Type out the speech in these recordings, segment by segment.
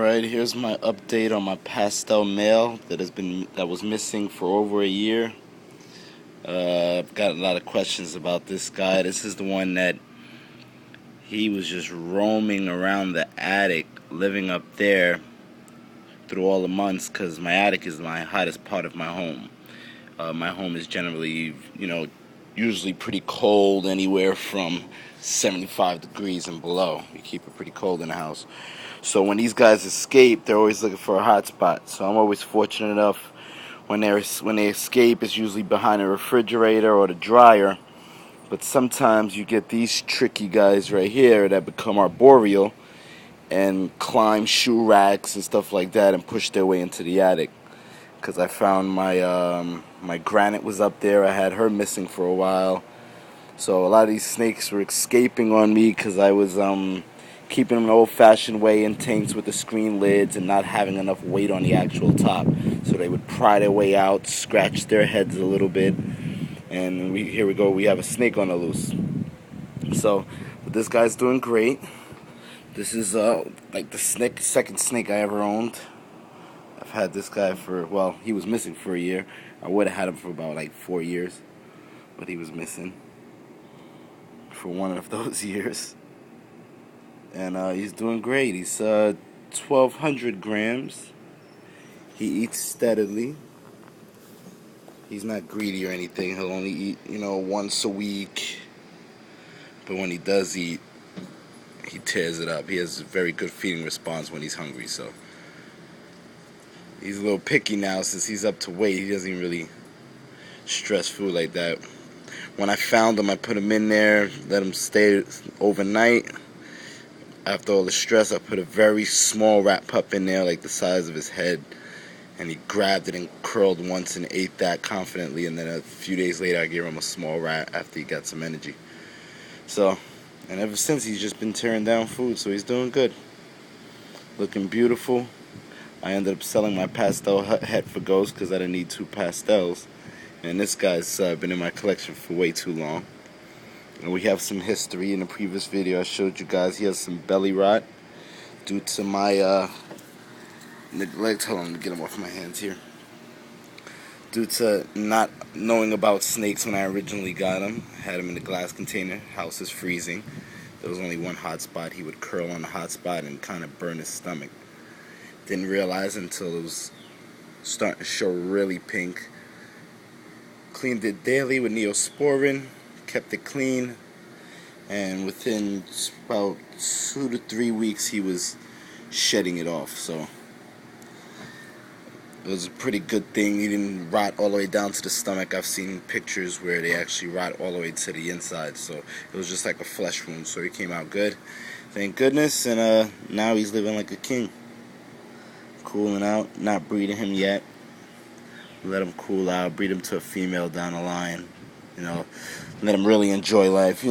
Alright, here's my update on my Pastel male that was missing for over a year. I've got a lot of questions about this guy. This is the one that he was just roaming around the attic, living up there through all the months, because my attic is my hottest part of my home. My home is generally, usually pretty cold, anywhere from 75 degrees and below. We keep it pretty cold in the house. So when these guys escape, they're always looking for a hot spot. So I'm always fortunate enough when they escape, it's usually behind a refrigerator or the dryer. But sometimes you get these tricky guys right here that become arboreal and climb shoe racks and stuff like that and push their way into the attic. Because I found my granite was up there. I had her missing for a while. So a lot of these snakes were escaping on me because I was keeping them the old-fashioned way in tanks with the screen lids and not having enough weight on the actual top. So they would pry their way out, scratch their heads a little bit, and here we go. We have a snake on the loose. So, but this guy's doing great. This is like the second snake I ever owned. I've had this guy for, well, he was missing for a year. I would have had him for about like 4 years, but he was missing for one of those years. And he's doing great. He's 1,200 grams. He eats steadily. He's not greedy or anything. He'll only eat, once a week. But when he does eat, he tears it up. He has a very good feeding response when he's hungry. So he's a little picky now since he's up to weight. He doesn't even really stress food like that. When I found him, I put him in there, let him stay overnight. After all the stress, I put a very small rat pup in there, like the size of his head, and he grabbed it and curled once and ate that confidently, and then a few days later I gave him a small rat after he got some energy. So, and ever since he's just been tearing down food, so he's doing good. Looking beautiful. I ended up selling my pastel het for ghosts because I didn't need 2 pastels, and this guy's been in my collection for way too long. And we have some history. In the previous video I showed you guys he has some belly rot due to my neglect. Hold on, to get him off my hands here. Due to not knowing about snakes when I originally got him. I had him in a glass container. House is freezing. There was only one hot spot. He would curl on the hot spot and kind of burn his stomach. Didn't realize until it was starting to show really pink. Cleaned it daily with Neosporin. Kept it clean, and within about 2 to 3 weeks he was shedding it off. So it was a pretty good thing. He didn't rot all the way down to the stomach. I've seen pictures where they actually rot all the way to the inside, so it was just like a flesh wound. So he came out good, thank goodness, and now he's living like a king, cooling out. Not breeding him yet. Let him cool out, breed him to a female down the line, let him really enjoy life,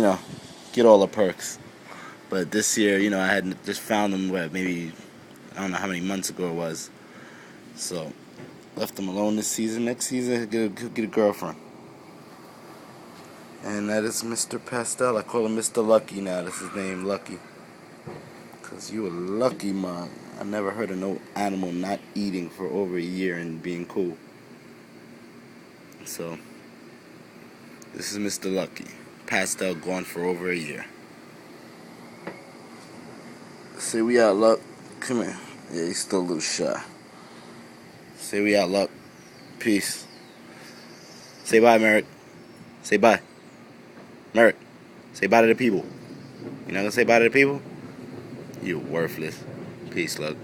get all the perks. But this year, I had just found him, maybe, I don't know how many months ago it was. So, left him alone this season. Next season, get a girlfriend. And that is Mr. Pastel. I call him Mr. Lucky now. That's his name, Lucky. Because you a lucky man. I never heard of no animal not eating for over a year and being cool. So, this is Mr. Lucky. Pastel gone for over a year. Say we out, Luck. Come here. Yeah, he's still a little shy. Say we out, Luck. Peace. Say bye, Merrick. Say bye. Merrick, say bye to the people. You not gonna say bye to the people? You worthless. Peace, Luck.